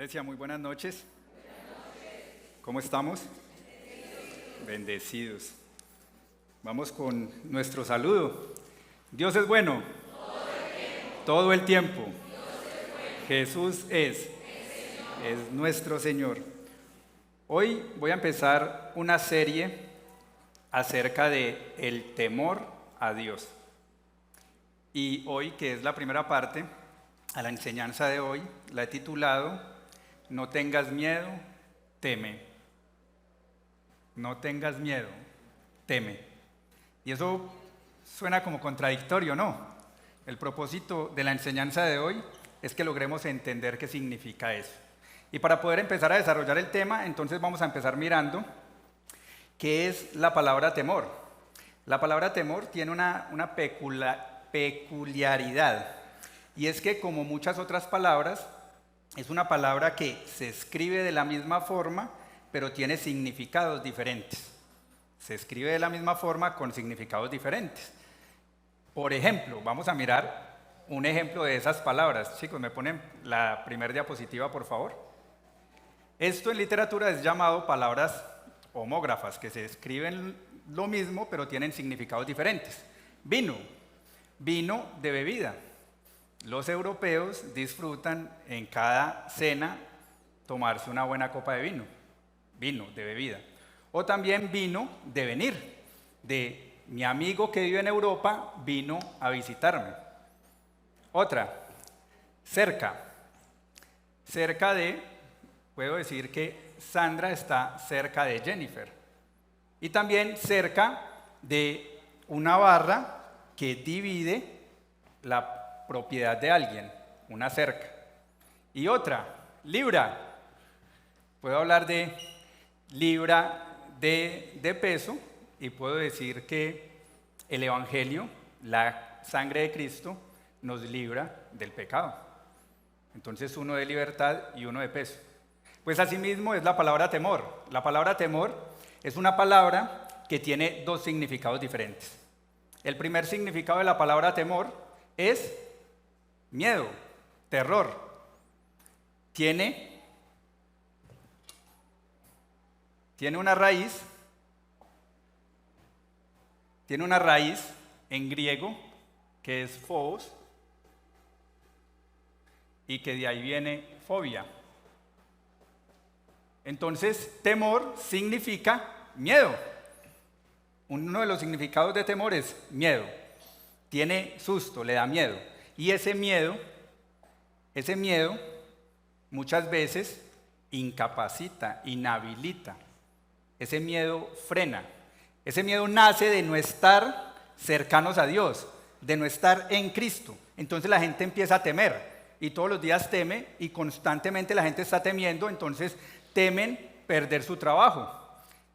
Iglesia, muy buenas noches. ¿Cómo estamos? Bendecidos. Vamos con nuestro saludo. Dios es bueno. Todo el tiempo. Jesús es nuestro Señor. Hoy voy a empezar una serie acerca de el temor a Dios. Y hoy, que es la primera parte, a la enseñanza de hoy, la he titulado No tengas miedo, teme. No tengas miedo, teme. Y eso suena como contradictorio, ¿no? El propósito de la enseñanza de hoy es que logremos entender qué significa eso. Y para poder empezar a desarrollar el tema, entonces vamos a empezar mirando qué es la palabra temor. La palabra temor tiene una peculiaridad, y es que, como muchas otras palabras, es una palabra que se escribe de la misma forma, pero tiene significados diferentes. Se escribe de la misma forma con significados diferentes. Por ejemplo, vamos a mirar un ejemplo de esas palabras. Chicos, ¿me ponen la primera diapositiva, por favor? Esto en literatura es llamado palabras homógrafas, que se escriben lo mismo, pero tienen significados diferentes. Vino, vino de bebida. Los europeos disfrutan en cada cena tomarse una buena copa de vino, vino de bebida. O también vino de venir, de mi amigo que vive en Europa vino a visitarme. Otra, cerca. Cerca de, puedo decir que Sandra está cerca de Jennifer. Y también cerca de una barra que divide la propiedad de alguien, una cerca. Y otra, libra. Puedo hablar de libra de peso y puedo decir que el Evangelio, la sangre de Cristo, nos libra del pecado. Entonces, uno de libertad y uno de peso. Pues asimismo es la palabra temor. La palabra temor es una palabra que tiene dos significados diferentes. El primer significado de la palabra temor es miedo, terror. Tiene una raíz en griego que es phobos y que de ahí viene fobia. Entonces, temor significa miedo. Uno de los significados de temor es miedo. Tiene susto, le da miedo. Y ese miedo muchas veces incapacita, inhabilita. Ese miedo frena. Ese miedo nace de no estar cercanos a Dios, de no estar en Cristo. Entonces la gente empieza a temer y todos los días teme y constantemente la gente está temiendo, entonces temen perder su trabajo.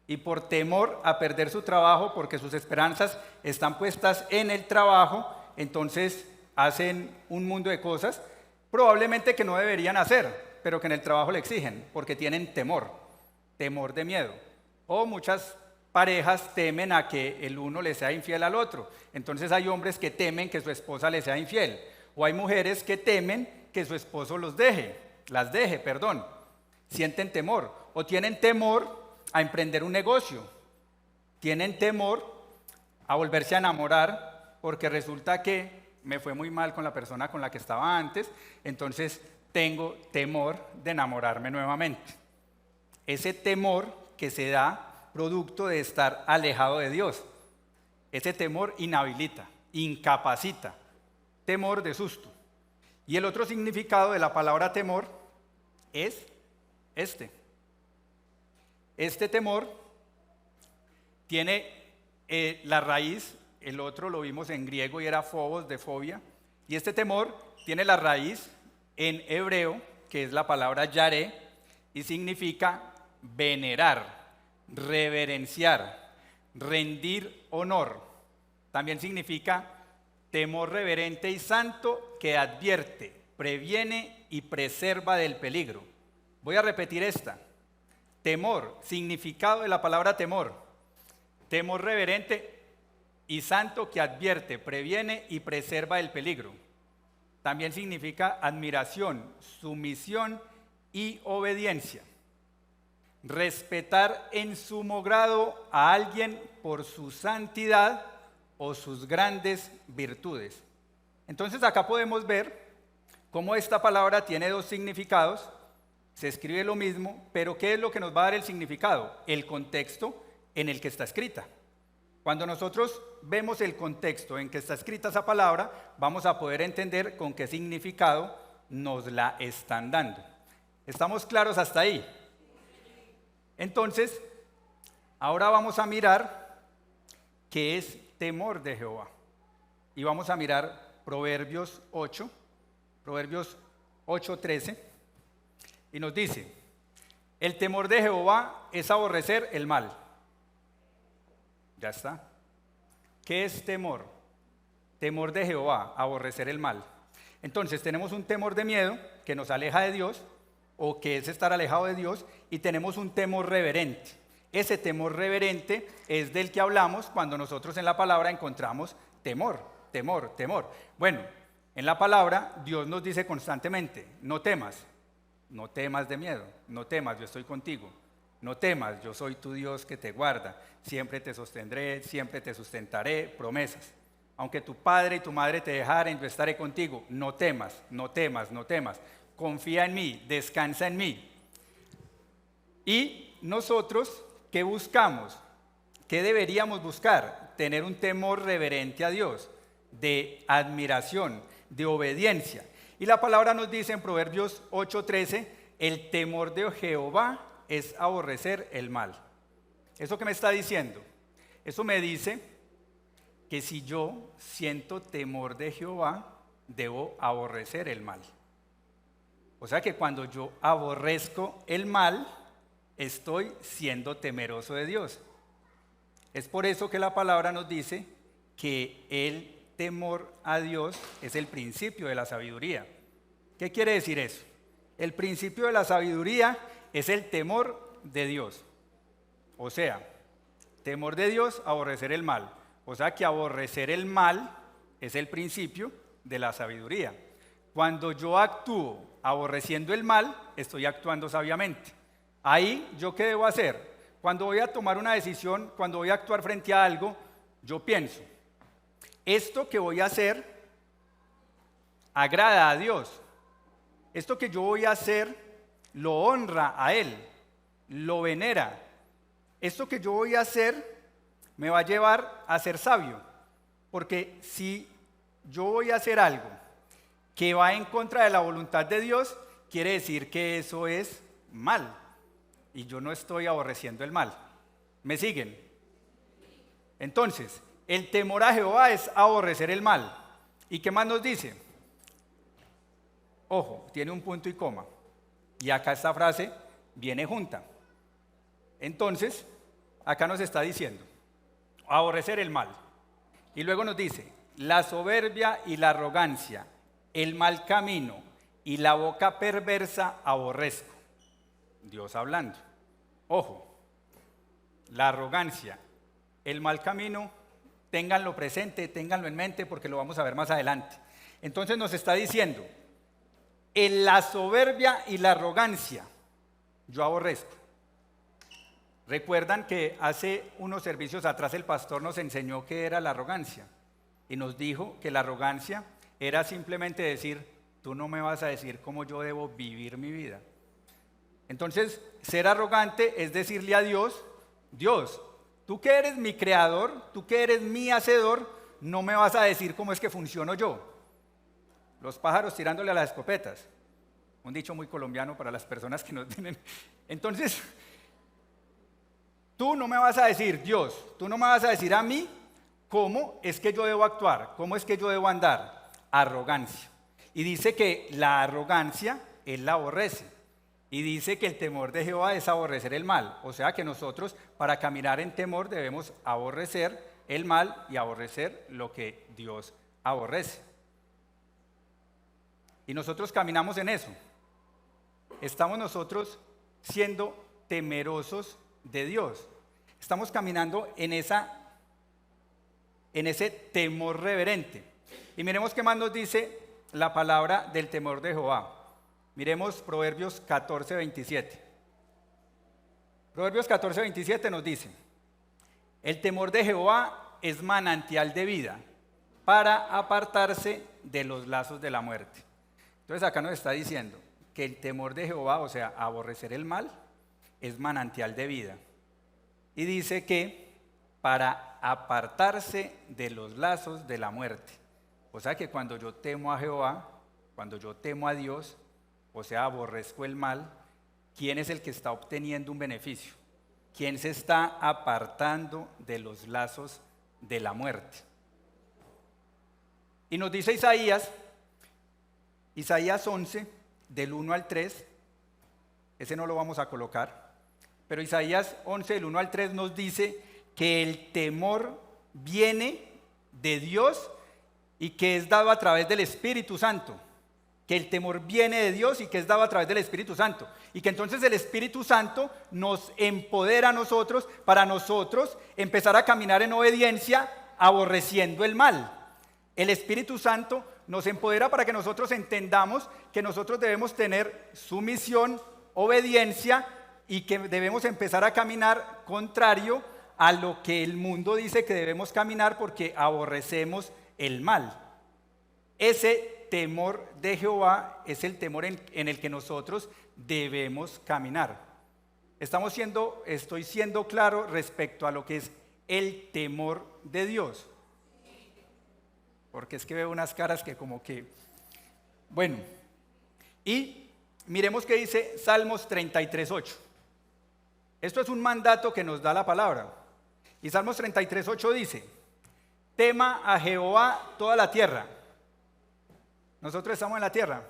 Y por temor a perder su trabajo, porque sus esperanzas están puestas en el trabajo, entonces hacen un mundo de cosas probablemente que no deberían hacer, pero que en el trabajo le exigen, porque tienen temor de miedo. O muchas parejas temen a que el uno le sea infiel al otro. Entonces hay hombres que temen que su esposa le sea infiel. O hay mujeres que temen que su esposo las deje. Sienten temor. O tienen temor a emprender un negocio. Tienen temor a volverse a enamorar porque resulta que me fue muy mal con la persona con la que estaba antes, entonces tengo temor de enamorarme nuevamente. Ese temor que se da producto de estar alejado de Dios. Ese temor inhabilita, incapacita. Temor de susto. Y el otro significado de la palabra temor es este. Este temor tiene la raíz. El otro lo vimos en griego y era phobos, de fobia. Y este temor tiene la raíz en hebreo, que es la palabra yaré, y significa venerar, reverenciar, rendir honor. También significa temor reverente y santo que advierte, previene y preserva del peligro. Voy a repetir esta. Temor, significado de la palabra temor. Temor reverente y santo que advierte, previene y preserva del peligro. También significa admiración, sumisión y obediencia. Respetar en sumo grado a alguien por su santidad o sus grandes virtudes. Entonces acá podemos ver cómo esta palabra tiene dos significados, se escribe lo mismo, pero ¿qué es lo que nos va a dar el significado? El contexto en el que está escrita. Cuando nosotros vemos el contexto en que está escrita esa palabra, vamos a poder entender con qué significado nos la están dando. ¿Estamos claros hasta ahí? Entonces, ahora vamos a mirar qué es temor de Jehová. Y vamos a mirar Proverbios 8:13, y nos dice: el temor de Jehová es aborrecer el mal. Ya está. ¿Qué es temor? Temor de Jehová, aborrecer el mal. Entonces tenemos un temor de miedo que nos aleja de Dios, o que es estar alejado de Dios, y tenemos un temor reverente. Ese temor reverente es del que hablamos cuando nosotros en la palabra encontramos temor, temor, temor. Bueno, en la palabra Dios nos dice constantemente: no temas, no temas de miedo, no temas, yo estoy contigo. No temas, yo soy tu Dios que te guarda, siempre te sostendré, siempre te sustentaré, promesas. Aunque tu padre y tu madre te dejaren, yo estaré contigo. No temas, no temas, no temas. Confía en mí, descansa en mí. Y nosotros, ¿qué buscamos? ¿Qué deberíamos buscar? Tener un temor reverente a Dios, de admiración, de obediencia. Y la palabra nos dice en Proverbios 8:13, el temor de Jehová es aborrecer el mal. ¿Eso qué me está diciendo? Eso me dice que si yo siento temor de Jehová, debo aborrecer el mal. O sea que cuando yo aborrezco el mal, estoy siendo temeroso de Dios. Es por eso que la palabra nos dice que el temor a Dios es el principio de la sabiduría. ¿Qué quiere decir eso? El principio de la sabiduría es el temor de Dios. O sea, temor de Dios, aborrecer el mal. O sea que aborrecer el mal es el principio de la sabiduría. Cuando yo actúo aborreciendo el mal, estoy actuando sabiamente. Ahí, ¿yo qué debo hacer? Cuando voy a tomar una decisión, cuando voy a actuar frente a algo, yo pienso: esto que voy a hacer agrada a Dios. Esto que yo voy a hacer lo honra a Él, lo venera. Esto que yo voy a hacer me va a llevar a ser sabio. Porque si yo voy a hacer algo que va en contra de la voluntad de Dios, quiere decir que eso es mal. Y yo no estoy aborreciendo el mal. ¿Me siguen? Entonces, el temor a Jehová es aborrecer el mal. ¿Y qué más nos dice? Ojo, tiene un punto y coma. Y acá esta frase viene junta. Entonces, acá nos está diciendo: aborrecer el mal. Y luego nos dice: la soberbia y la arrogancia, el mal camino y la boca perversa aborrezco. Dios hablando. Ojo, la arrogancia, el mal camino, ténganlo presente, ténganlo en mente, porque lo vamos a ver más adelante. Entonces nos está diciendo: en la soberbia y la arrogancia yo aborrezco. Recuerdan que hace unos servicios atrás el pastor nos enseñó qué era la arrogancia, y nos dijo que la arrogancia era simplemente decir: tú no me vas a decir cómo yo debo vivir mi vida. Entonces, ser arrogante es decirle a Dios: Dios, tú que eres mi creador, tú que eres mi hacedor, no me vas a decir cómo es que funciono yo. Los pájaros tirándole a las escopetas. Un dicho muy colombiano para las personas que nos tienen. Entonces, tú no me vas a decir, Dios, tú no me vas a decir a mí cómo es que yo debo actuar, cómo es que yo debo andar. Arrogancia. Y dice que la arrogancia Él la aborrece. Y dice que el temor de Jehová es aborrecer el mal. O sea que nosotros, para caminar en temor, debemos aborrecer el mal y aborrecer lo que Dios aborrece. Y nosotros caminamos en eso. Estamos nosotros siendo temerosos de Dios. Estamos caminando en ese temor reverente. Y miremos qué más nos dice la palabra del temor de Jehová. Miremos Proverbios 14, 27. Proverbios 14, 27 nos dice: el temor de Jehová es manantial de vida para apartarse de los lazos de la muerte. Entonces acá nos está diciendo que el temor de Jehová, o sea, aborrecer el mal, es manantial de vida. Y dice que para apartarse de los lazos de la muerte. O sea que cuando yo temo a Jehová, cuando yo temo a Dios, o sea, aborrezco el mal, ¿quién es el que está obteniendo un beneficio? ¿Quién se está apartando de los lazos de la muerte? Y nos dice Isaías 11, del 1 al 3, ese no lo vamos a colocar, pero Isaías 11, del 1 al 3 nos dice que el temor viene de Dios y que es dado a través del Espíritu Santo. Que el temor viene de Dios y que es dado a través del Espíritu Santo. Y que entonces el Espíritu Santo nos empodera a nosotros para nosotros empezar a caminar en obediencia, aborreciendo el mal. El Espíritu Santo nos empodera para que nosotros entendamos que nosotros debemos tener sumisión, obediencia y que debemos empezar a caminar contrario a lo que el mundo dice que debemos caminar porque aborrecemos el mal. Ese temor de Jehová es el temor en el que nosotros debemos caminar. Estoy siendo claro respecto a lo que es el temor de Dios. Porque es que veo unas caras que como que... Bueno, y miremos qué dice Salmos 33:8. Esto es un mandato que nos da la palabra. Y Salmos 33:8 dice: tema a Jehová toda la tierra. Nosotros estamos en la tierra.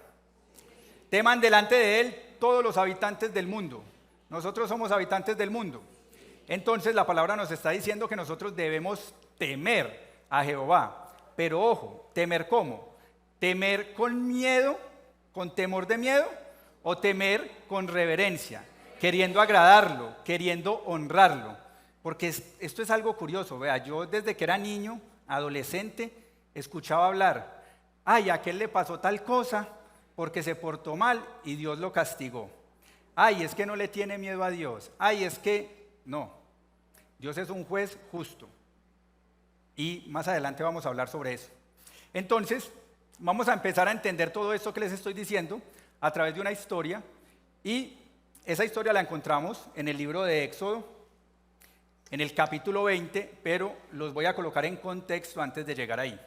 Teman delante de él todos los habitantes del mundo. Nosotros somos habitantes del mundo. Entonces la palabra nos está diciendo que nosotros debemos temer a Jehová. Pero ojo, ¿temer cómo? ¿Temer con miedo, con temor de miedo? ¿O temer con reverencia, queriendo agradarlo, queriendo honrarlo? Porque esto es algo curioso. Vea, yo desde que era niño, adolescente, escuchaba hablar: ay, a aquel le pasó tal cosa porque se portó mal y Dios lo castigó. Ay, es que no le tiene miedo a Dios. Ay, es que no. Dios es un juez justo. Y más adelante vamos a hablar sobre eso. Entonces, vamos a empezar a entender todo esto que les estoy diciendo a través de una historia. Y esa historia la encontramos en el libro de Éxodo, en el capítulo 20, pero los voy a colocar en contexto antes de llegar ahí.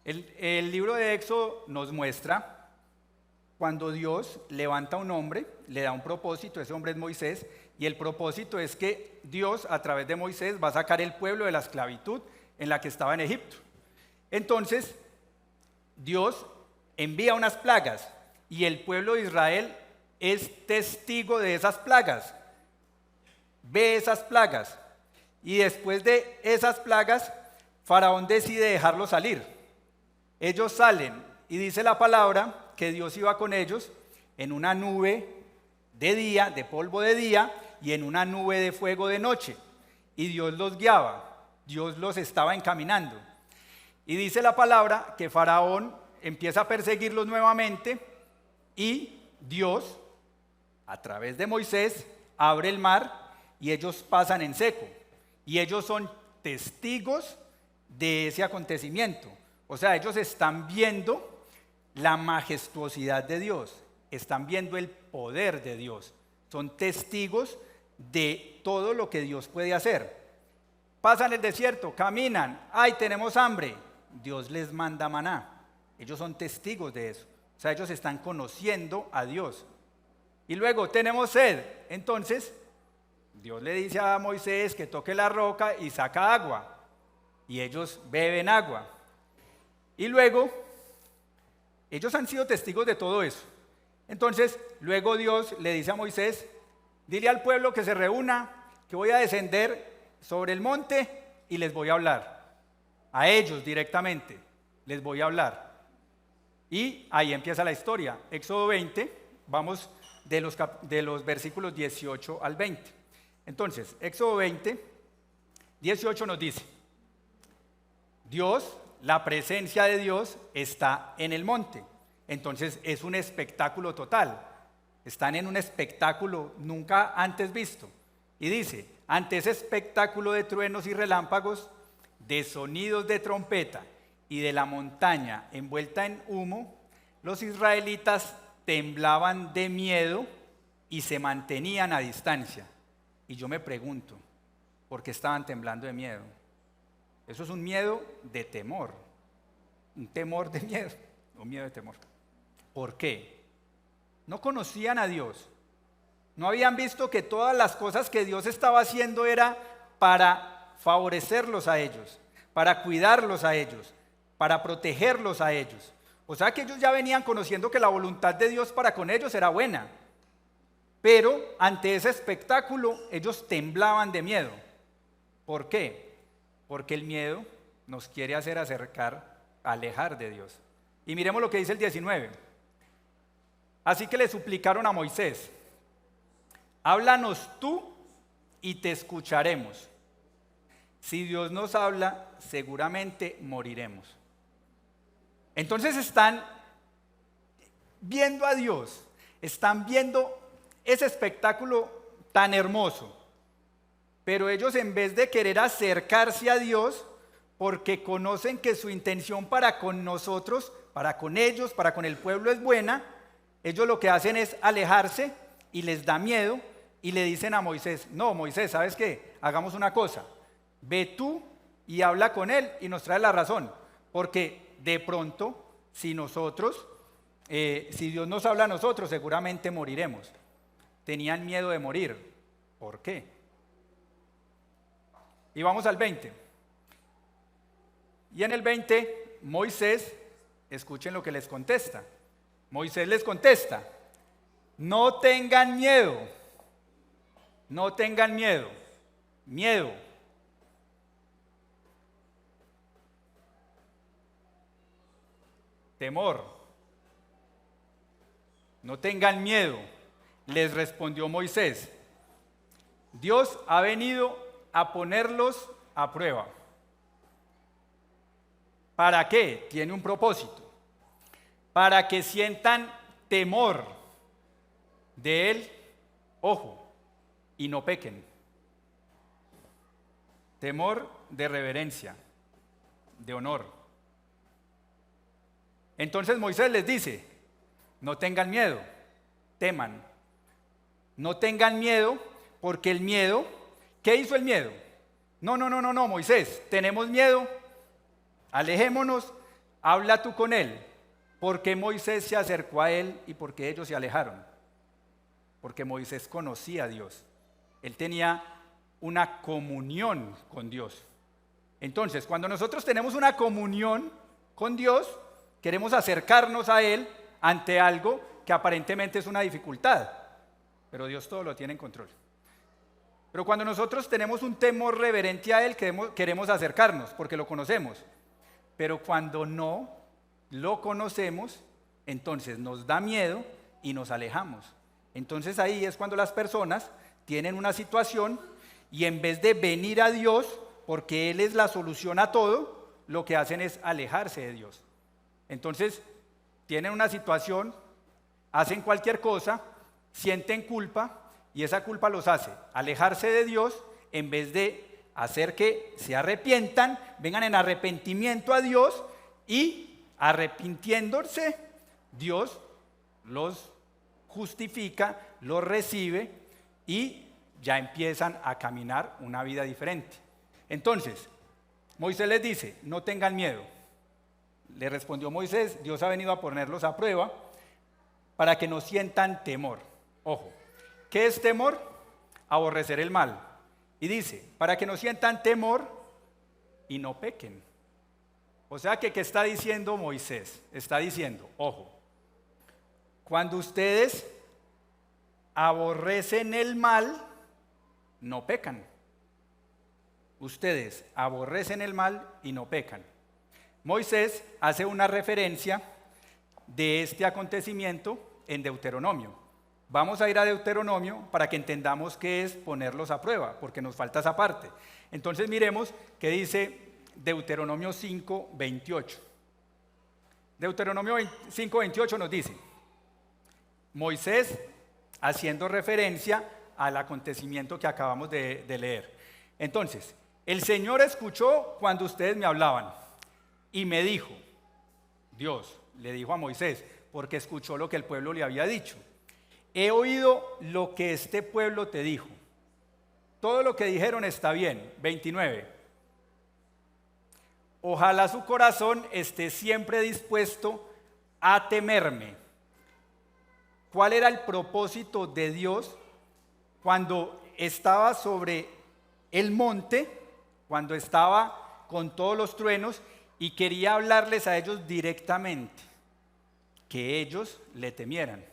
El libro de Éxodo nos muestra cuando Dios levanta a un hombre, le da un propósito, ese hombre es Moisés, y el propósito es que Dios a través de Moisés va a sacar el pueblo de la esclavitud en la que estaba en Egipto. Entonces, Dios envía unas plagas y el pueblo de Israel es testigo de esas plagas, ve esas plagas, y después de esas plagas, Faraón decide dejarlos salir. Ellos salen y dice la palabra que Dios iba con ellos en una nube de día, de polvo de día, y en una nube de fuego de noche. Y Dios los guiaba, Dios los estaba encaminando. Y dice la palabra que Faraón empieza a perseguirlos nuevamente y Dios, a través de Moisés, abre el mar y ellos pasan en seco. Y ellos son testigos de ese acontecimiento. O sea, ellos están viendo la majestuosidad de Dios, están viendo el poder de Dios, son testigos de todo lo que Dios puede hacer. Pasan el desierto, caminan, ¡ay, tenemos hambre! Dios les manda maná, ellos son testigos de eso, o sea, ellos están conociendo a Dios. Y luego, tenemos sed, entonces Dios le dice a Moisés que toque la roca y saca agua, y ellos beben agua. Y luego, ellos han sido testigos de todo eso. Entonces, luego Dios le dice a Moisés: dile al pueblo que se reúna, que voy a descender sobre el monte y les voy a hablar. A ellos directamente les voy a hablar. Y ahí empieza la historia. Éxodo 20, vamos de los versículos 18 al 20. Entonces, Éxodo 20, 18 nos dice: Dios, la presencia de Dios está en el monte. Entonces es un espectáculo total. Están en un espectáculo nunca antes visto. Y dice, ante ese espectáculo de truenos y relámpagos, de sonidos de trompeta y de la montaña envuelta en humo, los israelitas temblaban de miedo y se mantenían a distancia. Y yo me pregunto, ¿por qué estaban temblando de miedo? Eso es un miedo de temor, un temor de miedo, un miedo de temor. ¿Por qué? No conocían a Dios, no habían visto que todas las cosas que Dios estaba haciendo era para favorecerlos a ellos, para cuidarlos a ellos, para protegerlos a ellos. O sea que ellos ya venían conociendo que la voluntad de Dios para con ellos era buena. Pero ante ese espectáculo ellos temblaban de miedo. ¿Por qué? Porque el miedo nos quiere hacer alejar de Dios. Y miremos lo que dice el 19. Así que le suplicaron a Moisés, háblanos tú y te escucharemos. Si Dios nos habla, seguramente moriremos. Entonces están viendo a Dios, están viendo ese espectáculo tan hermoso, pero ellos en vez de querer acercarse a Dios, porque conocen que su intención para con nosotros, para con ellos, para con el pueblo es buena, ellos lo que hacen es alejarse y les da miedo y le dicen a Moisés, no, Moisés, ¿sabes qué? Hagamos una cosa, ve tú y habla con él y nos trae la razón, porque de pronto, si Dios nos habla a nosotros, seguramente moriremos. Tenían miedo de morir. ¿Por qué? Y vamos al 20. Y en el 20, Moisés, escuchen lo que les contesta. Moisés les contesta, no tengan miedo, no tengan miedo, miedo. Temor, no tengan miedo, les respondió Moisés. Dios ha venido a ponerlos a prueba. ¿Para qué? Tiene un propósito. Para que sientan temor de Él, ojo, y no pequen. Temor de reverencia, de honor. Entonces Moisés les dice, no tengan miedo, teman. No tengan miedo, porque el miedo, ¿qué hizo el miedo? No, Moisés, tenemos miedo, alejémonos, habla tú con él. ¿Por qué Moisés se acercó a él y por qué ellos se alejaron? Porque Moisés conocía a Dios. Él tenía una comunión con Dios. Entonces, cuando nosotros tenemos una comunión con Dios, queremos acercarnos a Él ante algo que aparentemente es una dificultad, pero Dios todo lo tiene en control. Pero cuando nosotros tenemos un temor reverente a Él, queremos acercarnos porque lo conocemos. Pero cuando no lo conocemos, entonces nos da miedo y nos alejamos. Entonces ahí es cuando las personas tienen una situación y en vez de venir a Dios, porque Él es la solución a todo, lo que hacen es alejarse de Dios. Entonces tienen una situación, hacen cualquier cosa, sienten culpa y esa culpa los hace alejarse de Dios en vez de hacer que se arrepientan, vengan en arrepentimiento a Dios y arrepintiéndose, Dios los justifica, los recibe y ya empiezan a caminar una vida diferente. Entonces, Moisés les dice, no tengan miedo. Le respondió Moisés, Dios ha venido a ponerlos a prueba para que no sientan temor. Ojo, ¿qué es temor? Aborrecer el mal. Y dice, para que no sientan temor y no pequen. O sea que, ¿qué está diciendo Moisés? Está diciendo, ojo, cuando ustedes aborrecen el mal, no pecan. Ustedes aborrecen el mal y no pecan. Moisés hace una referencia de este acontecimiento en Deuteronomio. Vamos a ir a Deuteronomio para que entendamos qué es ponerlos a prueba, porque nos falta esa parte. Entonces miremos qué dice Deuteronomio 5:28. Deuteronomio 5:28 nos dice, Moisés haciendo referencia al acontecimiento que acabamos de leer. Entonces, el Señor escuchó cuando ustedes me hablaban y me dijo, Dios le dijo a Moisés, porque escuchó lo que el pueblo le había dicho. He oído lo que este pueblo te dijo. Todo lo que dijeron está bien. 29. Ojalá su corazón esté siempre dispuesto a temerme. ¿Cuál era el propósito de Dios cuando estaba sobre el monte, cuando estaba con todos los truenos y quería hablarles a ellos directamente? Que ellos le temieran.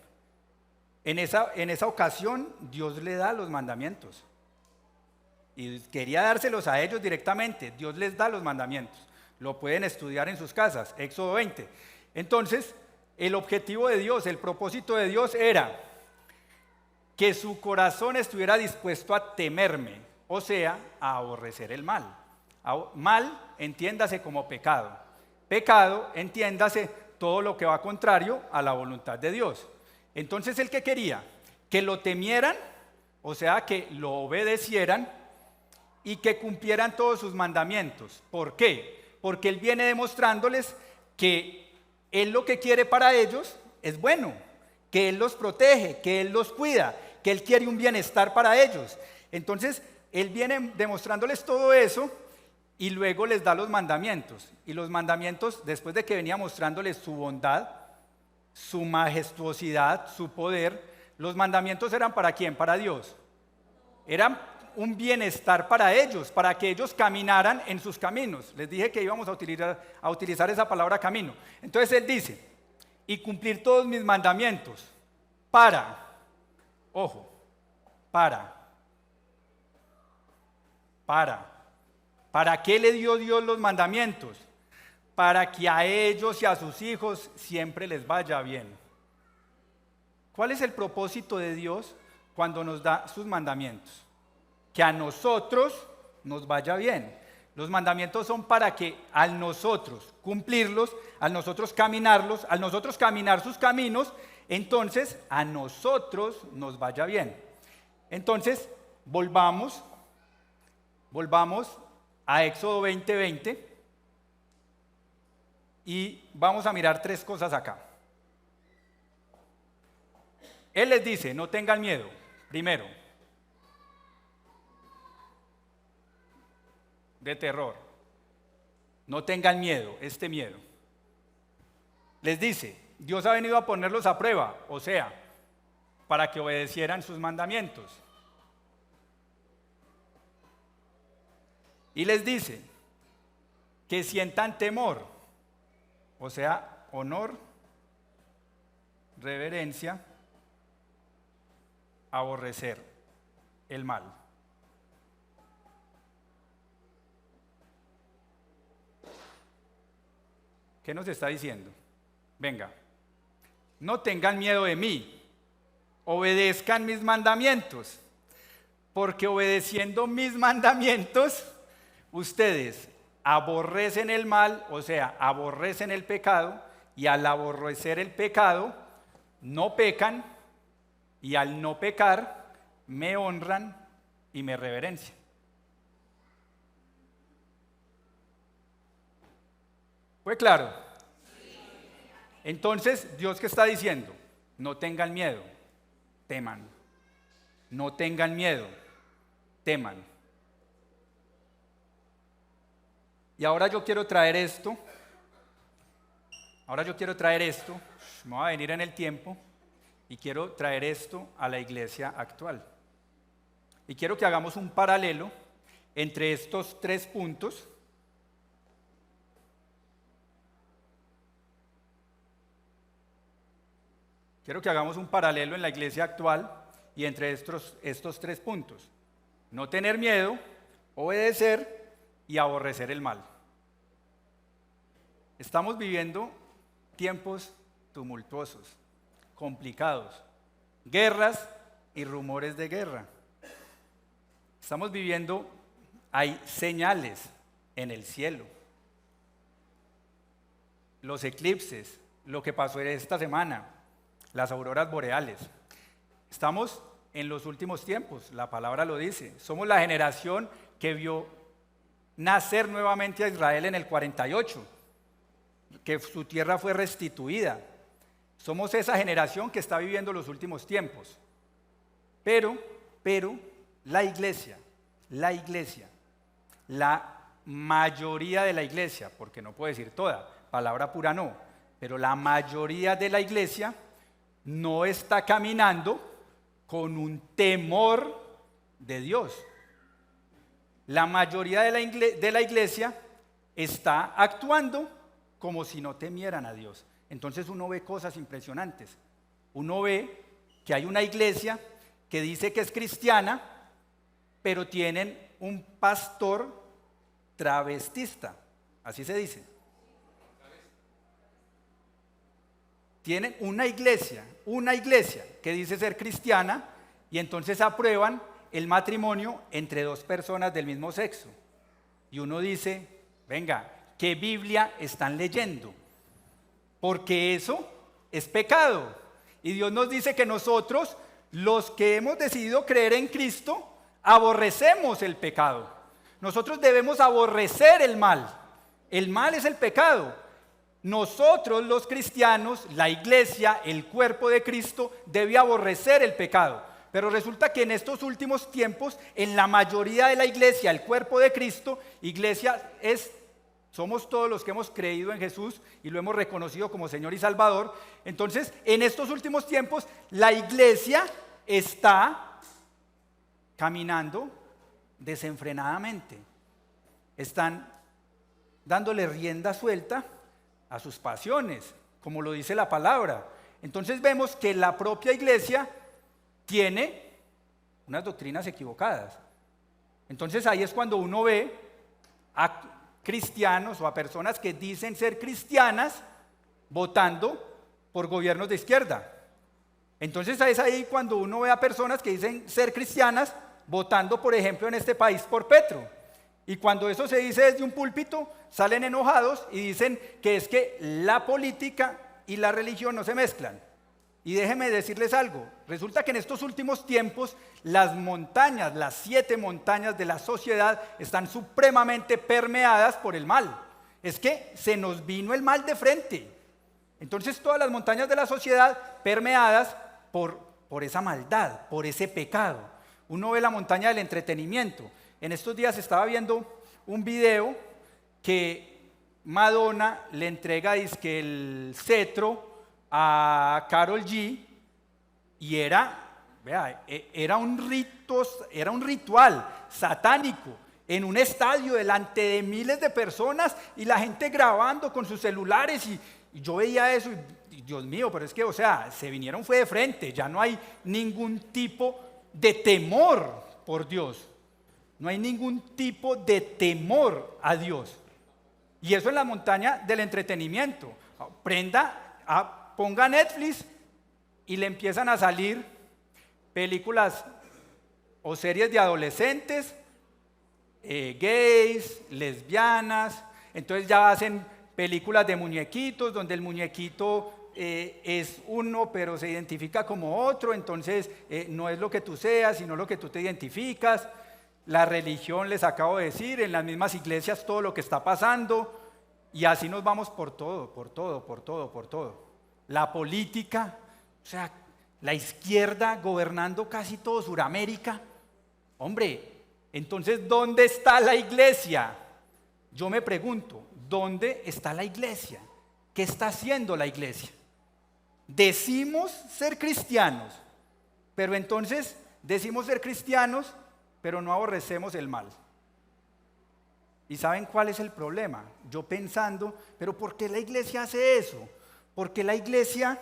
En esa ocasión Dios le da los mandamientos y quería dárselos a ellos directamente. Dios les da los mandamientos, lo pueden estudiar en sus casas, Éxodo 20. Entonces, el objetivo de Dios, el propósito de Dios era que su corazón estuviera dispuesto a temerme, o sea, a aborrecer el mal. Mal, entiéndase como pecado. Pecado, entiéndase todo lo que va contrario a la voluntad de Dios. Entonces, ¿el que quería? Que lo temieran, o sea, que lo obedecieran y que cumplieran todos sus mandamientos. ¿Por qué? Porque Él viene demostrándoles que Él lo que quiere para ellos es bueno, que Él los protege, que Él los cuida, que Él quiere un bienestar para ellos. Entonces, Él viene demostrándoles todo eso y luego les da los mandamientos. Y los mandamientos, después de que venía mostrándoles su bondad, su majestuosidad, su poder, los mandamientos eran ¿para quién? Para Dios. Eran un bienestar para ellos, para que ellos caminaran en sus caminos. Les dije que íbamos a utilizar esa palabra camino. Entonces Él dice, y cumplir todos mis mandamientos ¿Para qué le dio Dios los mandamientos? Para que a ellos y a sus hijos siempre les vaya bien. ¿Cuál es el propósito de Dios cuando nos da sus mandamientos? Que a nosotros nos vaya bien. Los mandamientos son para que al nosotros cumplirlos, al nosotros caminarlos, al nosotros caminar sus caminos, entonces a nosotros nos vaya bien. Entonces, volvamos a Éxodo 20:20 y vamos a mirar tres cosas acá. Él les dice, no tengan miedo, primero, de terror. No tengan miedo, este miedo. Les dice, Dios ha venido a ponerlos a prueba, o sea, para que obedecieran sus mandamientos. Y les dice que sientan temor, o sea, honor, reverencia, aborrecer el mal. ¿Qué nos está diciendo? Venga, no tengan miedo de mí, obedezcan mis mandamientos, porque obedeciendo mis mandamientos, ustedes aborrecen el mal, o sea, aborrecen el pecado, y al aborrecer el pecado, no pecan, y al no pecar, me honran y me reverencian. ¿Fue claro? Entonces, ¿Dios qué está diciendo? No tengan miedo, teman. No tengan miedo, teman. Y ahora yo quiero traer esto. Me voy a venir en el tiempo y quiero traer esto a la iglesia actual. Y quiero que hagamos un paralelo entre estos tres puntos. Quiero que hagamos un paralelo en la iglesia actual y entre estos tres puntos. No tener miedo, obedecer y aborrecer el mal. Estamos viviendo tiempos tumultuosos, complicados, guerras y rumores de guerra. Estamos viviendo, hay señales en el cielo. los eclipses, lo que pasó esta semana, las auroras boreales. Estamos en los últimos tiempos, la palabra lo dice. Somos la generación que vio nacer nuevamente a Israel en el 48, que su tierra fue restituida. Somos esa generación que está viviendo los últimos tiempos. Pero la iglesia, la mayoría de la iglesia, porque no puedo decir toda, palabra pura no, pero la mayoría de la iglesia no está caminando con un temor de Dios. La mayoría de la iglesia está actuando como si no temieran a Dios. Entonces uno ve cosas impresionantes. Uno ve que hay una iglesia que dice que es cristiana, pero tienen un pastor travestista, así se dice. Tienen una iglesia que dice ser cristiana y entonces aprueban el matrimonio entre dos personas del mismo sexo. Y uno dice, venga, ¿qué Biblia están leyendo? Porque eso es pecado. Y Dios nos dice que nosotros, los que hemos decidido creer en Cristo, aborrecemos el pecado. Nosotros debemos aborrecer el mal. El mal es el pecado. Nosotros los cristianos, la iglesia, el cuerpo de Cristo, debe aborrecer el pecado. Pero resulta que en estos últimos tiempos, en la mayoría de la iglesia, el cuerpo de Cristo, iglesia somos todos los que hemos creído en Jesús y lo hemos reconocido como Señor y Salvador. Entonces, en estos últimos tiempos, la iglesia está caminando desenfrenadamente. Están dándole rienda suelta a sus pasiones, como lo dice la palabra. Entonces vemos que la propia iglesia tiene unas doctrinas equivocadas. Entonces ahí es cuando uno ve a cristianos o a personas que dicen ser cristianas votando por gobiernos de izquierda. Entonces es ahí cuando uno ve a personas que dicen ser cristianas votando, por ejemplo, en este país por Petro. Y cuando eso se dice desde un púlpito, salen enojados y dicen que es que la política y la religión no se mezclan. Y déjenme decirles algo, resulta que en estos últimos tiempos las montañas, las 7 montañas de la sociedad están supremamente permeadas por el mal. Es que se nos vino el mal de frente. Entonces todas las montañas de la sociedad permeadas por esa maldad, por ese pecado. Uno ve la montaña del entretenimiento. En estos días estaba viendo un video que Madonna le entrega dizque el cetro a Karol G y era un ritual satánico en un estadio delante de miles de personas y la gente grabando con sus celulares y yo veía eso y Dios mío, pero es que, se vinieron fue de frente, ya no hay ningún tipo de temor por Dios, no hay ningún tipo de temor a Dios. Y eso en la montaña del entretenimiento. Ponga Netflix y le empiezan a salir películas o series de adolescentes, gays, lesbianas. Entonces ya hacen películas de muñequitos donde el muñequito es uno pero se identifica como otro. Entonces no es lo que tú seas sino lo que tú te identificas. La religión, les acabo de decir, en las mismas iglesias todo lo que está pasando y así nos vamos por todo. La política, la izquierda gobernando casi todo Sudamérica. Hombre, entonces, ¿dónde está la iglesia? Yo me pregunto, ¿dónde está la iglesia? ¿Qué está haciendo la iglesia? Decimos ser cristianos, pero entonces decimos ser cristianos, pero no aborrecemos el mal. ¿Y saben cuál es el problema? Yo pensando, ¿pero por qué la iglesia hace eso? Porque la iglesia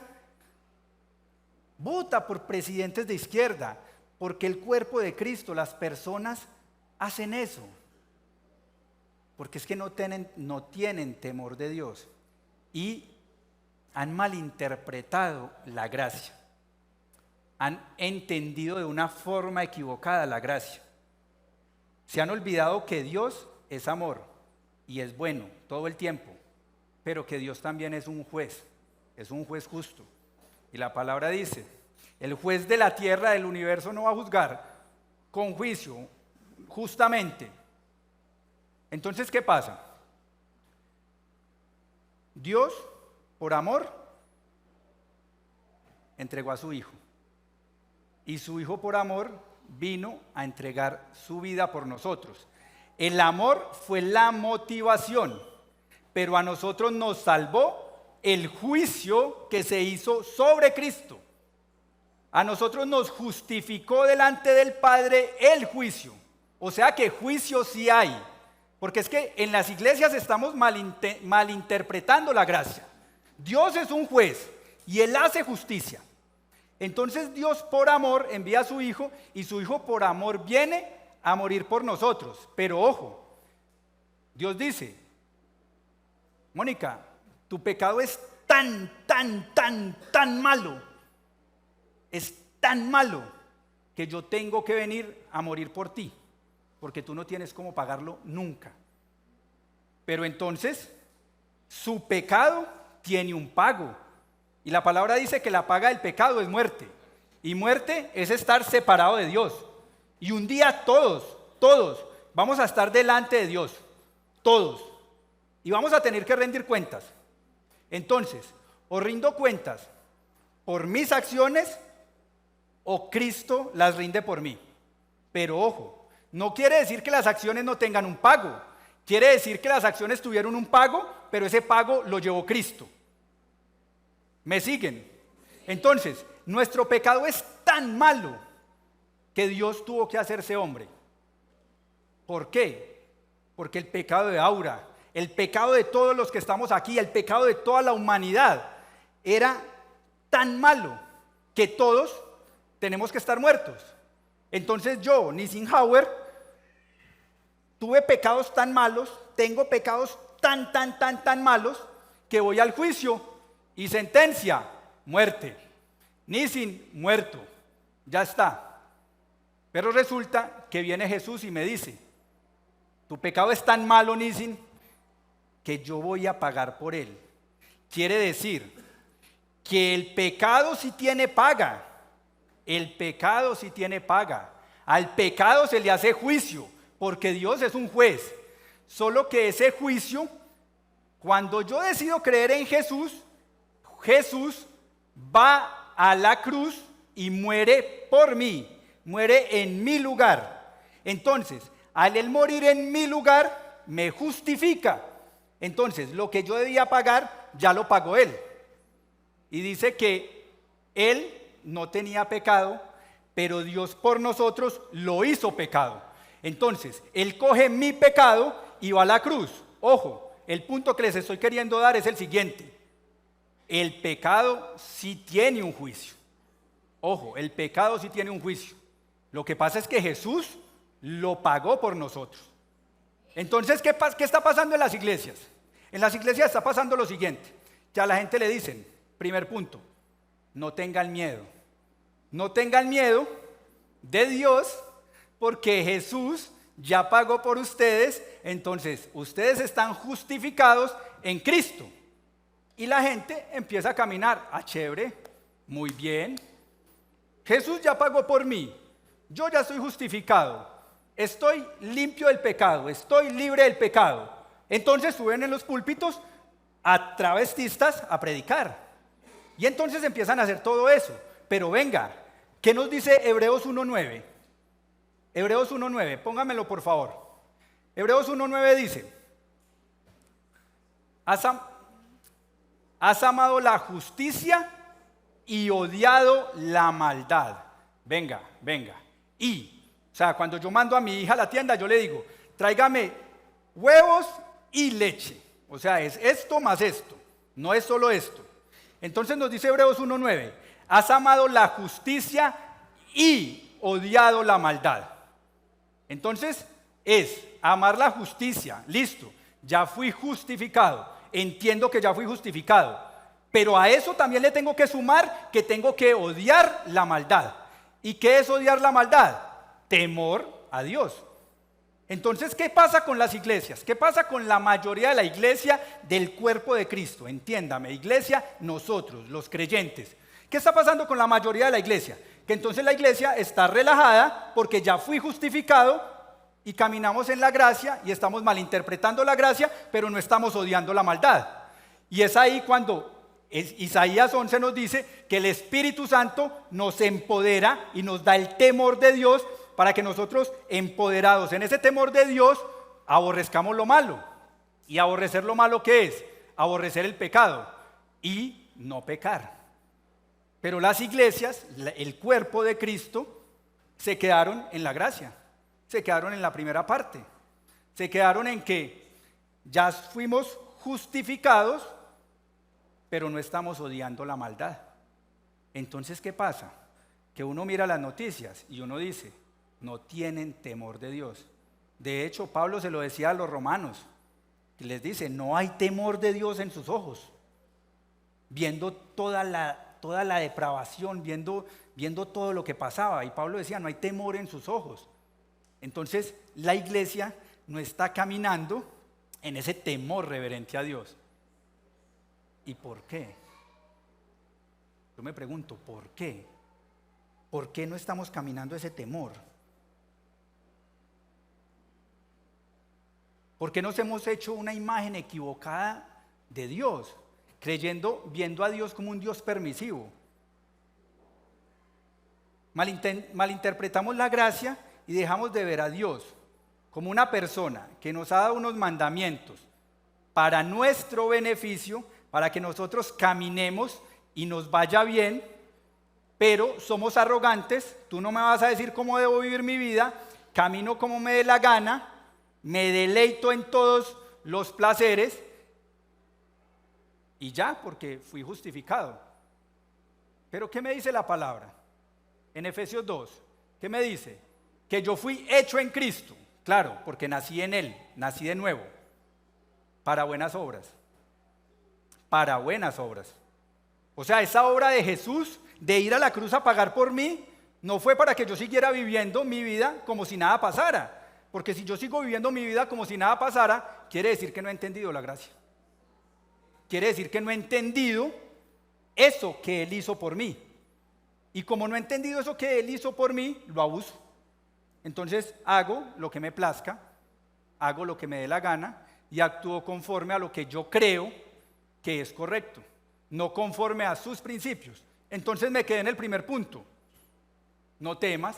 vota por presidentes de izquierda, porque el cuerpo de Cristo, las personas hacen eso. Porque es que no tienen temor de Dios y han malinterpretado la gracia. Han entendido de una forma equivocada la gracia. Se han olvidado que Dios es amor y es bueno todo el tiempo. pero que Dios también es un juez justo. Y la palabra dice, el juez de la tierra, del universo, no va a juzgar con juicio, justamente. Entonces, ¿qué pasa? Dios, por amor, entregó a su Hijo. Y su Hijo, por amor, vino a entregar su vida por nosotros. El amor fue la motivación, pero a nosotros nos salvó el juicio que se hizo sobre Cristo. A nosotros nos justificó delante del Padre el juicio. O sea que juicio sí hay. Porque es que en las iglesias estamos malinterpretando la gracia. Dios es un juez y Él hace justicia. Entonces Dios por amor envía a su Hijo y su Hijo por amor viene a morir por nosotros. Pero ojo, Dios dice, Mónica, tu pecado es tan malo. Es tan malo que yo tengo que venir a morir por ti, porque tú no tienes cómo pagarlo nunca. Pero entonces, su pecado tiene un pago. Y la palabra dice que la paga del pecado es muerte. Y muerte es estar separado de Dios. Y un día todos vamos a estar delante de Dios. Todos. Y vamos a tener que rendir cuentas. Entonces, o rindo cuentas por mis acciones o Cristo las rinde por mí. Pero ojo, no quiere decir que las acciones no tengan un pago. Quiere decir que las acciones tuvieron un pago, pero ese pago lo llevó Cristo. ¿Me siguen? Entonces, nuestro pecado es tan malo que Dios tuvo que hacerse hombre. ¿Por qué? Porque el pecado de Aura, el pecado de todos los que estamos aquí, el pecado de toda la humanidad, era tan malo que todos tenemos que estar muertos. Entonces yo, Nissenhauer, tuve pecados tan malos, tengo pecados tan malos, que voy al juicio y sentencia, muerte. Nissen, muerto. Ya está. Pero resulta que viene Jesús y me dice, tu pecado es tan malo, Nissen, que yo voy a pagar por él. Quiere decir que el pecado sí tiene paga. El pecado sí tiene paga. Al pecado se le hace juicio, porque Dios es un juez. Solo que ese juicio, cuando yo decido creer en Jesús, Jesús va a la cruz y muere por mí, muere en mi lugar. Entonces, al él morir en mi lugar, me justifica. Entonces, lo que yo debía pagar, ya lo pagó él. Y dice que él no tenía pecado, pero Dios por nosotros lo hizo pecado. Entonces, él coge mi pecado y va a la cruz. Ojo, el punto que les estoy queriendo dar es el siguiente. El pecado sí tiene un juicio. Ojo, el pecado sí tiene un juicio. Lo que pasa es que Jesús lo pagó por nosotros. Entonces, ¿qué está pasando en las iglesias? En las iglesias está pasando lo siguiente. Que a la gente le dicen, primer punto, no tengan miedo. No tengan miedo de Dios porque Jesús ya pagó por ustedes. Entonces, ustedes están justificados en Cristo. Y la gente empieza a caminar. Ah, chévere, muy bien. Jesús ya pagó por mí. Yo ya estoy justificado. Estoy limpio del pecado. Estoy libre del pecado. Entonces suben en los púlpitos a travestistas a predicar. Y entonces empiezan a hacer todo eso. Pero venga, ¿qué nos dice Hebreos 1:9? Hebreos 1:9, póngamelo por favor. Hebreos 1:9 dice, has amado la justicia y odiado la maldad. Venga. O sea, cuando yo mando a mi hija a la tienda, yo le digo, tráigame huevos y leche. O sea, es esto más esto, no es solo esto. Entonces nos dice Hebreos 1:9, has amado la justicia y odiado la maldad. Entonces es amar la justicia, listo, ya fui justificado. Entiendo que ya fui justificado, pero a eso también le tengo que sumar que tengo que odiar la maldad. ¿Y qué es odiar la maldad? Temor a Dios. Entonces, ¿qué pasa con las iglesias? ¿Qué pasa con la mayoría de la iglesia del cuerpo de Cristo? Entiéndame, iglesia, nosotros, los creyentes. ¿Qué está pasando con la mayoría de la iglesia? Que entonces la iglesia está relajada porque ya fui justificado y caminamos en la gracia y estamos malinterpretando la gracia, pero no estamos odiando la maldad. Y es ahí cuando Isaías 11 nos dice que el Espíritu Santo nos empodera y nos da el temor de Dios para que nosotros, empoderados en ese temor de Dios, aborrezcamos lo malo. ¿Y aborrecer lo malo qué es? Aborrecer el pecado y no pecar. Pero las iglesias, el cuerpo de Cristo, se quedaron en la gracia, se quedaron en la primera parte, se quedaron en que ya fuimos justificados, pero no estamos odiando la maldad. Entonces, ¿qué pasa? Que uno mira las noticias y uno dice, no tienen temor de Dios. De hecho, Pablo se lo decía a los romanos, y les dice, no hay temor de Dios en sus ojos, viendo toda la depravación, viendo todo lo que pasaba. Y Pablo decía, no hay temor en sus ojos. Entonces, la iglesia no está caminando en ese temor reverente a Dios. ¿Y por qué? Yo me pregunto, ¿por qué? ¿Por qué no estamos caminando ese temor? ¿Por qué nos hemos hecho una imagen equivocada de Dios, viendo a Dios como un Dios permisivo? Malinterpretamos la gracia y dejamos de ver a Dios como una persona que nos ha dado unos mandamientos para nuestro beneficio, para que nosotros caminemos y nos vaya bien, pero somos arrogantes. Tú no me vas a decir cómo debo vivir mi vida, camino como me dé la gana, me deleito en todos los placeres y ya, porque fui justificado. Pero ¿qué me dice la palabra? En Efesios 2, ¿qué me dice? Que yo fui hecho en Cristo, claro, porque nací en Él, nací de nuevo, para buenas obras. Para buenas obras. O sea, esa obra de Jesús, de ir a la cruz a pagar por mí, no fue para que yo siguiera viviendo mi vida como si nada pasara. Porque si yo sigo viviendo mi vida como si nada pasara, quiere decir que no he entendido la gracia. Quiere decir que no he entendido eso que Él hizo por mí. Y como no he entendido eso que Él hizo por mí, lo abuso. Entonces hago lo que me plazca, hago lo que me dé la gana y actúo conforme a lo que yo creo que es correcto, no conforme a sus principios. Entonces me quedé en el primer punto. No temas,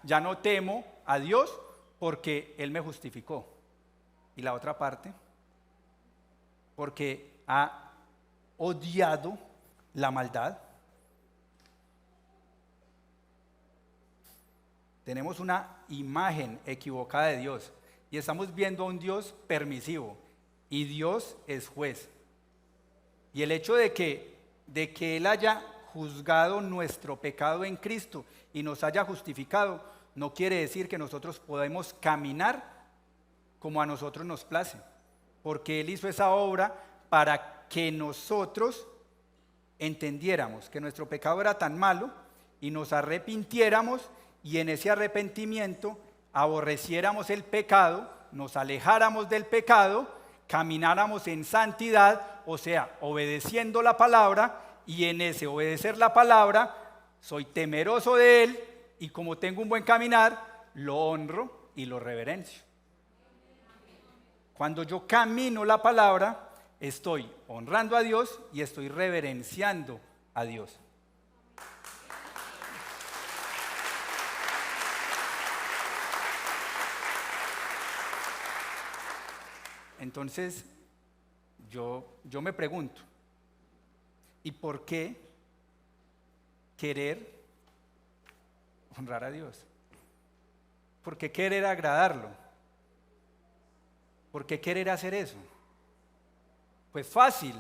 ya no temo a Dios porque Él me justificó. Y la otra parte, porque ha odiado la maldad. Tenemos una imagen equivocada de Dios y estamos viendo a un Dios permisivo. Y Dios es juez. Y el hecho de que Él haya juzgado nuestro pecado en Cristo y nos haya justificado, no quiere decir que nosotros podemos caminar como a nosotros nos place. Porque Él hizo esa obra para que nosotros entendiéramos que nuestro pecado era tan malo y nos arrepintiéramos y en ese arrepentimiento aborreciéramos el pecado, nos alejáramos del pecado, camináramos en santidad, o sea, obedeciendo la palabra, y en ese obedecer la palabra, soy temeroso de Él, y como tengo un buen caminar, lo honro y lo reverencio. Cuando yo camino la palabra, estoy honrando a Dios y estoy reverenciando a Dios. Entonces, yo me pregunto, ¿y por qué querer honrar a Dios? ¿Por qué querer agradarlo? ¿Por qué querer hacer eso? Pues fácil,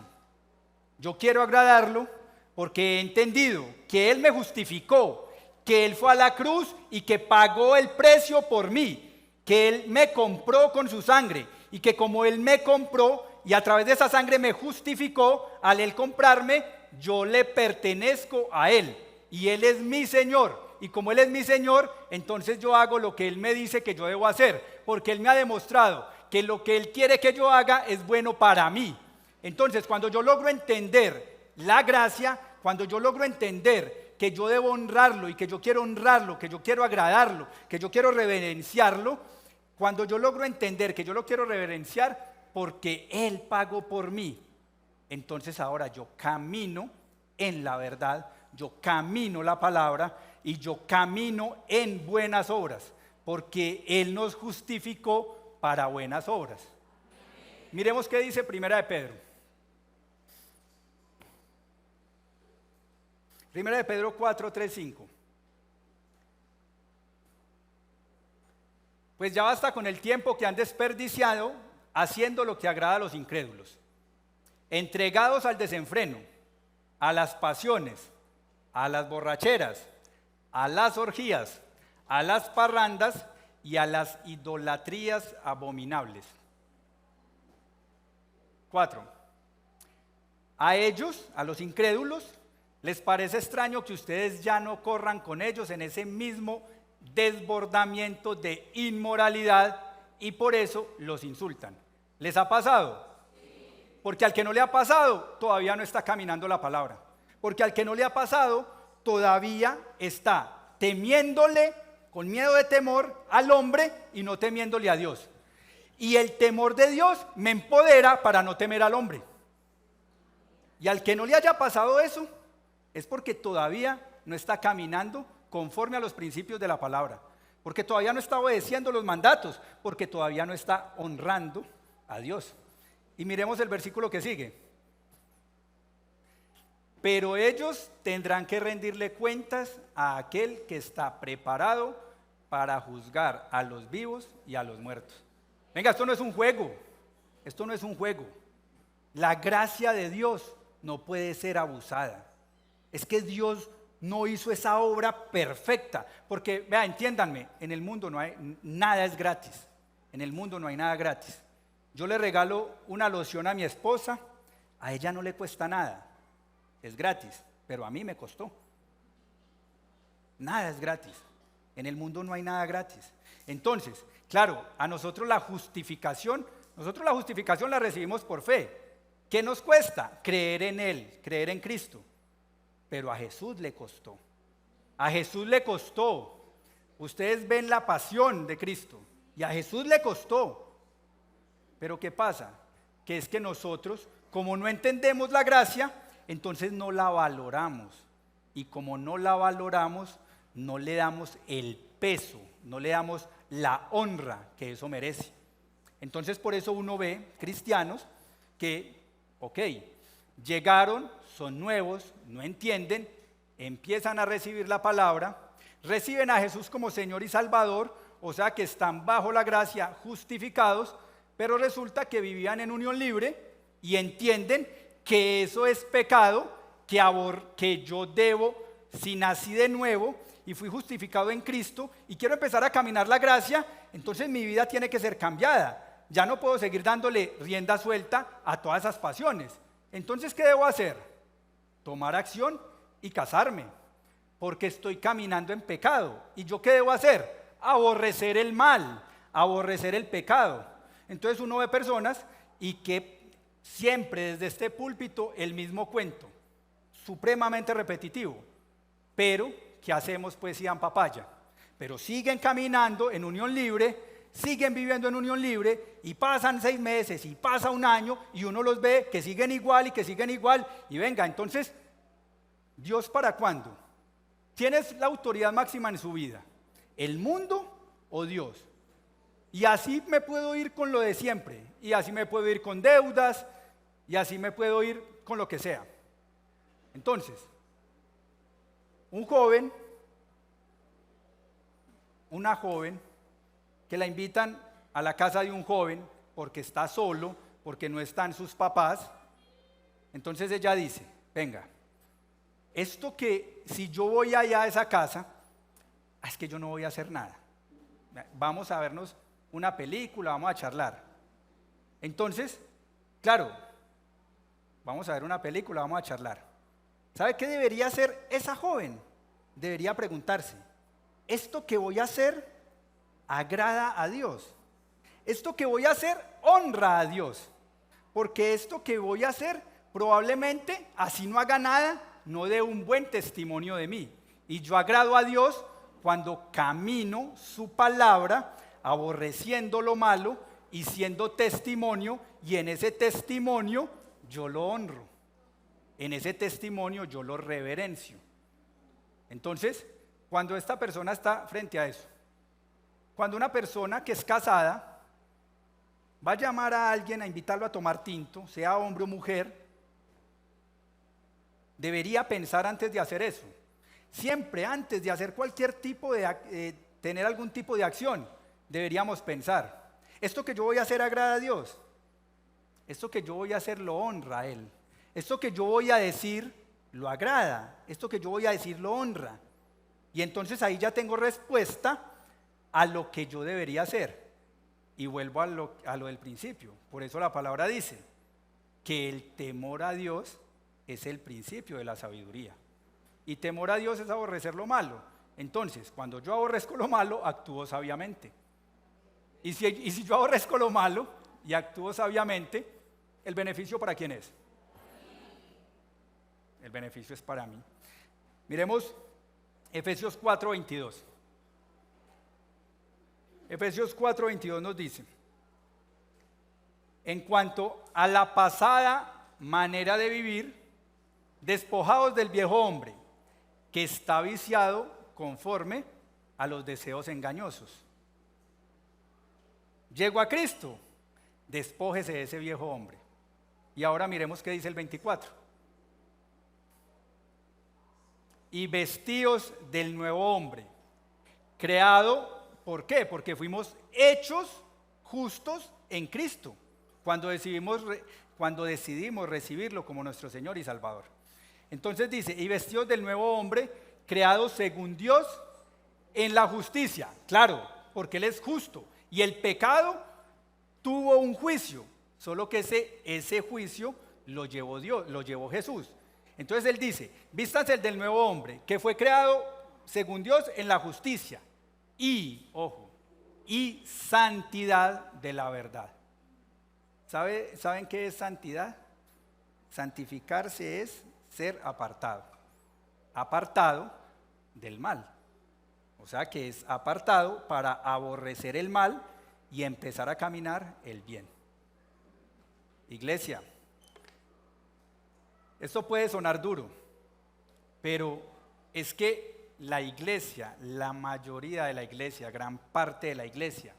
yo quiero agradarlo porque he entendido que Él me justificó, que Él fue a la cruz y que pagó el precio por mí, que Él me compró con su sangre. Y que como Él me compró y a través de esa sangre me justificó, al Él comprarme, yo le pertenezco a Él. Y Él es mi Señor. y como Él es mi Señor, entonces yo hago lo que Él me dice que yo debo hacer, porque Él me ha demostrado que lo que Él quiere que yo haga es bueno para mí. Entonces, cuando yo logro entender la gracia, cuando yo logro entender que yo debo honrarlo y que yo quiero honrarlo, que yo quiero agradarlo, que yo quiero reverenciarlo, cuando yo logro entender que yo lo quiero reverenciar porque Él pagó por mí, entonces ahora yo camino en la verdad, yo camino la palabra y yo camino en buenas obras, porque Él nos justificó para buenas obras. Miremos qué dice Primera de Pedro. Primera de Pedro 4, 3, 5. Pues ya basta con el tiempo que han desperdiciado haciendo lo que agrada a los incrédulos, entregados al desenfreno, a las pasiones, a las borracheras, a las orgías, a las parrandas y a las idolatrías abominables. 4. A ellos, a los incrédulos, les parece extraño que ustedes ya no corran con ellos en ese mismo desbordamiento de inmoralidad y por eso los insultan. ¿Les ha pasado? Porque al que no le ha pasado, todavía no está caminando la palabra. Porque al que no le ha pasado, todavía está temiéndole, con miedo de temor, al hombre y no temiéndole a Dios. Y el temor de Dios me empodera para no temer al hombre. Y al que no le haya pasado eso, es porque todavía no está caminando conforme a los principios de la palabra. Porque todavía no está obedeciendo los mandatos, porque todavía no está honrando a Dios. Y miremos el versículo que sigue. Pero ellos tendrán que rendirle cuentas a aquel que está preparado para juzgar a los vivos y a los muertos. Venga, esto no es un juego. Esto no es un juego. La gracia de Dios no puede ser abusada. Es que Dios no hizo esa obra perfecta. Porque, vea, entiéndanme, en el mundo no hay nada es gratis. En el mundo no hay nada gratis. Yo le regalo una loción a mi esposa, a ella no le cuesta nada, es gratis, pero a mí me costó. Nada es gratis, en el mundo no hay nada gratis. Entonces, claro, a nosotros la justificación la recibimos por fe. ¿Qué nos cuesta? Creer en Él, creer en Cristo. Pero a Jesús le costó. A Jesús le costó. Ustedes ven la pasión de Cristo y a Jesús le costó. Pero ¿qué pasa? Que es que nosotros, como no entendemos la gracia, entonces no la valoramos. Y como no la valoramos, no le damos el peso, no le damos la honra que eso merece. Entonces por eso uno ve cristianos que, llegaron, son nuevos, no entienden, empiezan a recibir la palabra, reciben a Jesús como Señor y Salvador, o sea que están bajo la gracia, justificados, pero resulta que vivían en unión libre y entienden que eso es pecado, que yo debo, si nací de nuevo y fui justificado en Cristo y quiero empezar a caminar la gracia, entonces mi vida tiene que ser cambiada. Ya no puedo seguir dándole rienda suelta a todas esas pasiones. Entonces, ¿qué debo hacer? Tomar acción y casarme, porque estoy caminando en pecado. ¿Y yo qué debo hacer? Aborrecer el mal, aborrecer el pecado. Entonces uno ve personas y que siempre desde este púlpito el mismo cuento, supremamente repetitivo, pero ¿qué hacemos pues Ian Papaya? Pero siguen caminando en unión libre, siguen viviendo en unión libre y pasan 6 meses y pasa un año y uno los ve que siguen igual y que siguen igual y venga, entonces, ¿Dios para cuándo? ¿Quién es la autoridad máxima en su vida? ¿El mundo o Dios? Y así me puedo ir con lo de siempre, y así me puedo ir con deudas, y así me puedo ir con lo que sea. Entonces, un joven, una joven, que la invitan a la casa de un joven porque está solo, porque no están sus papás, entonces ella dice, venga, esto que si yo voy allá a esa casa, es que yo no voy a hacer nada. Vamos a vernos una película, vamos a charlar. Entonces, claro, vamos a ver una película, vamos a charlar. ¿Sabe qué debería hacer esa joven? Debería preguntarse, esto que voy a hacer agrada a Dios. Esto que voy a hacer honra a Dios. Porque esto que voy a hacer probablemente, así no haga nada, no dé un buen testimonio de mí. Y yo agrado a Dios cuando camino su palabra, aborreciendo lo malo y siendo testimonio, y en ese testimonio yo lo honro. En ese testimonio yo lo reverencio. Entonces, cuando esta persona está frente a eso, cuando una persona que es casada va a llamar a alguien a invitarlo a tomar tinto, sea hombre o mujer, debería pensar antes de hacer eso. Siempre antes de hacer cualquier tipo de, tener algún tipo de acción, deberíamos pensar, ¿esto que yo voy a hacer agrada a Dios? ¿Esto que yo voy a hacer lo honra a Él? ¿Esto que yo voy a decir lo agrada? ¿Esto que yo voy a decir lo honra? Y entonces ahí ya tengo respuesta a lo que yo debería hacer. Y vuelvo a lo del principio. Por eso la palabra dice que el temor a Dios es el principio de la sabiduría. Y temor a Dios es aborrecer lo malo. Entonces, cuando yo aborrezco lo malo, actúo sabiamente. Y si yo aborrezco lo malo y actúo sabiamente, ¿el beneficio para quién es? El beneficio es para mí. Miremos Efesios 4:22. Efesios 4:22 nos dice, en cuanto a la pasada manera de vivir, despojados del viejo hombre, que está viciado conforme a los deseos engañosos. Llego a Cristo, despójese de ese viejo hombre. Y ahora miremos qué dice el 24. Y vestíos del nuevo hombre, creado, ¿por qué? Porque fuimos hechos justos en Cristo, cuando decidimos recibirlo como nuestro Señor y Salvador. Entonces dice, y vestidos del nuevo hombre, creado según Dios en la justicia. Claro, porque Él es justo. Y el pecado tuvo un juicio, solo que ese juicio lo llevó Dios, lo llevó Jesús. Entonces Él dice, vístanse del nuevo hombre, que fue creado según Dios en la justicia. Y, ojo, y santidad de la verdad. ¿Saben qué es santidad? Santificarse es ser apartado. Apartado del mal. O sea que es apartado para aborrecer el mal y empezar a caminar el bien. Iglesia, esto puede sonar duro, pero es que la iglesia, la mayoría de la iglesia, gran parte de la iglesia,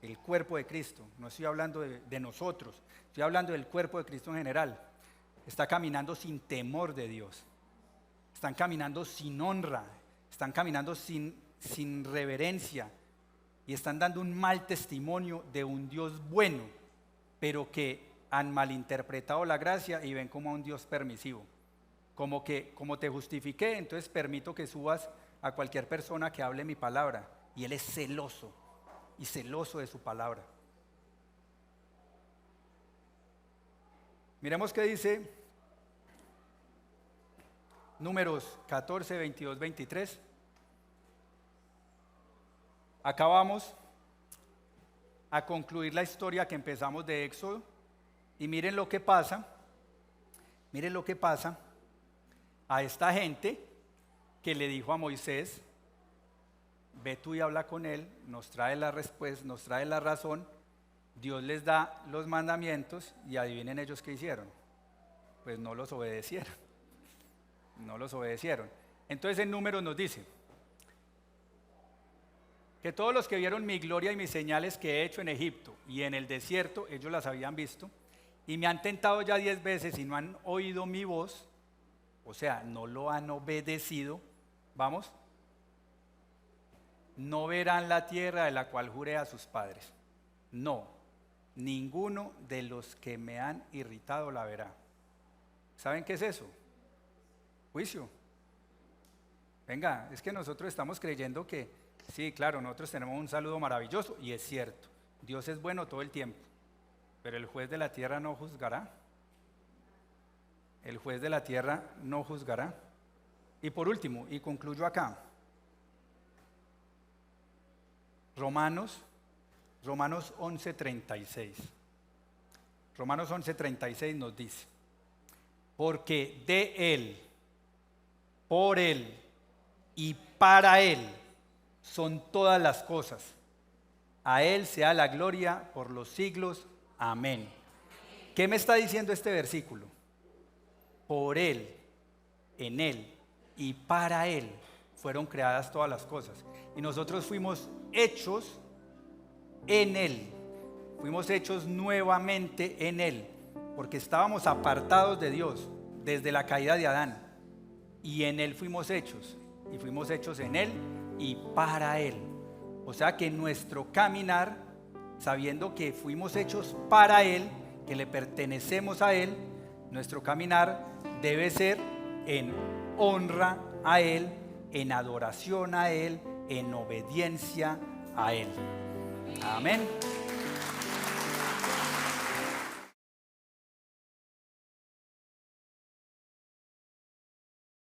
el cuerpo de Cristo, no estoy hablando de nosotros, estoy hablando del cuerpo de Cristo en general, está caminando sin temor de Dios, están caminando sin honra, están caminando sin reverencia y están dando un mal testimonio de un Dios bueno, pero que han malinterpretado la gracia y ven como a un Dios permisivo. Como que, como te justifiqué, entonces permito que subas a cualquier persona que hable mi palabra. Y Él es celoso, y celoso de su palabra. Miremos qué dice Números 14, 22, 23. Acá vamos a concluir la historia que empezamos de Éxodo. Y miren lo que pasa a esta gente que le dijo a Moisés, ve tú y habla con él, nos trae la respuesta, nos trae la razón. Dios les da los mandamientos y adivinen ellos qué hicieron. Pues no los obedecieron. Entonces en Números nos dice que todos los que vieron mi gloria y mis señales que he hecho en Egipto y en el desierto, ellos las habían visto, y me han tentado ya 10 veces y no han oído mi voz, o sea, no lo han obedecido, vamos, no verán la tierra de la cual juré a sus padres. No, ninguno de los que me han irritado la verá. ¿Saben qué es eso? Juicio. Venga, es que nosotros estamos creyendo que, sí, claro, nosotros tenemos un saludo maravilloso y es cierto, Dios es bueno todo el tiempo, pero el juez de la tierra no juzgará. El juez de la tierra no juzgará. Y por último, y concluyo acá, Romanos 11:36. Romanos 11:36 nos dice: porque de Él, por Él y para Él son todas las cosas. A Él sea la gloria por los siglos. Amén. ¿Qué me está diciendo este versículo? Por Él, en Él y para Él fueron creadas todas las cosas. Y nosotros fuimos hechos en Él. Fuimos hechos nuevamente en Él, porque estábamos apartados de Dios desde la caída de Adán. Y en Él fuimos hechos. Y fuimos hechos en Él y para Él. O sea que nuestro caminar, sabiendo que fuimos hechos para Él, que le pertenecemos a Él, nuestro caminar debe ser en honra a Él, en adoración a Él, en obediencia a Él. Amén.